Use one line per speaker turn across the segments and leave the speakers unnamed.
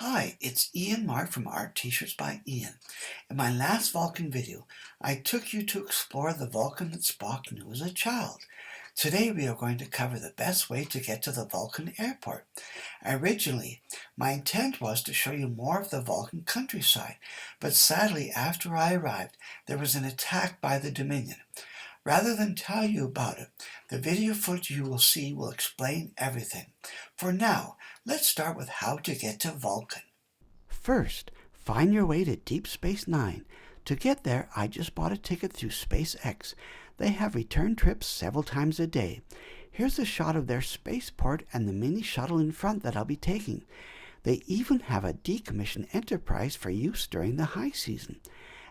Hi, it's Ian Mark from Art T-Shirts by Ian. In my last Vulcan video, I took you to explore the Vulcan that Spock knew as a child. Today we are going to cover the best way to get to the Vulcan airport. Originally, my intent was to show you more of the Vulcan countryside, but sadly after I arrived, there was an attack by the Dominion. Rather than tell you about it, the video footage you will see will explain everything. For now, let's start with how to get to Vulcan.
First, find your way to Deep Space Nine. To get there, I just bought a ticket through SpaceX. They have return trips several times a day. Here's a shot of their spaceport and the mini shuttle in front that I'll be taking. They even have a decommissioned Enterprise for use during the high season.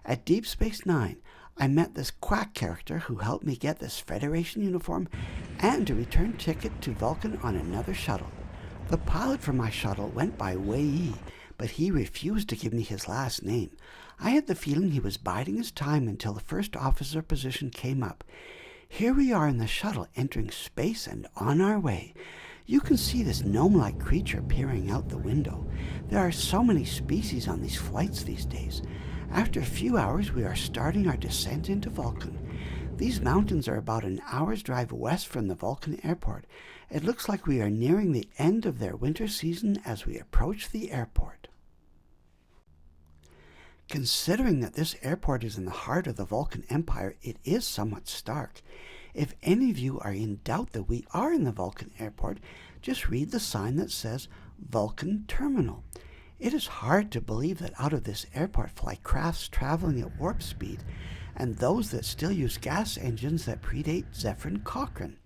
At Deep Space Nine, I met this quack character who helped me get this Federation uniform and a return ticket to Vulcan on another shuttle. The pilot for my shuttle went by Wei Yi, but he refused to give me his last name. I had the feeling he was biding his time until the first officer position came up. Here we are in the shuttle entering space and on our way. You can see this gnome-like creature peering out the window. There are so many species on these flights these days. After a few hours, we are starting our descent into Vulcan. These mountains are about an hour's drive west from the Vulcan airport. It looks like we are nearing the end of their winter season as we approach the airport. Considering that this airport is in the heart of the Vulcan Empire, it is somewhat stark. If any of you are in doubt that we are in the Vulcan airport, just read the sign that says Vulcan Terminal. It is hard to believe that out of this airport fly crafts traveling at warp speed, and those that still use gas engines that predate Zephyr Cochrane.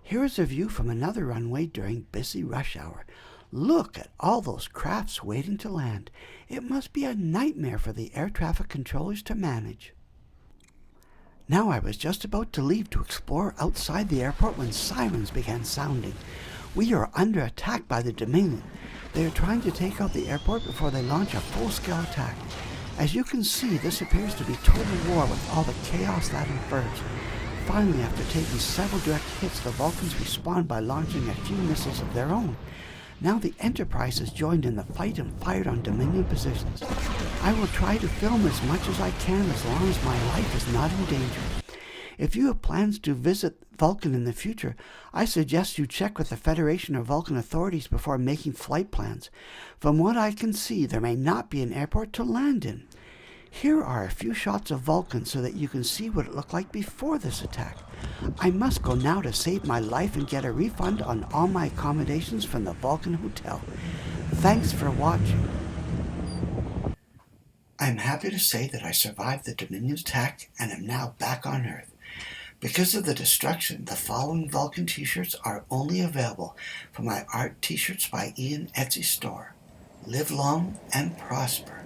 Here is a view from another runway during busy rush hour. Look at all those crafts waiting to land. It must be a nightmare for the air traffic controllers to manage. Now I was just about to leave to explore outside the airport when sirens began sounding. We are under attack by the Dominion. They are trying to take out the airport before they launch a full-scale attack. As you can see, this appears to be total war with all the chaos that infers. Finally, after taking several direct hits, the Vulcans respond by launching a few missiles of their own. Now the Enterprise has joined in the fight and fired on Dominion positions. I will try to film as much as I can as long as my life is not in danger. If you have plans to visit Vulcan in the future, I suggest you check with the Federation or Vulcan authorities before making flight plans. From what I can see, there may not be an airport to land in. Here are a few shots of Vulcan so that you can see what it looked like before this attack. I must go now to save my life and get a refund on all my accommodations from the Vulcan Hotel. Thanks for watching.
I'm happy to say that I survived the Dominion attack and am now back on Earth. Because of the destruction, the following Vulcan t-shirts are only available from my Art T-Shirts by Ian Etsy store. Live long and prosper.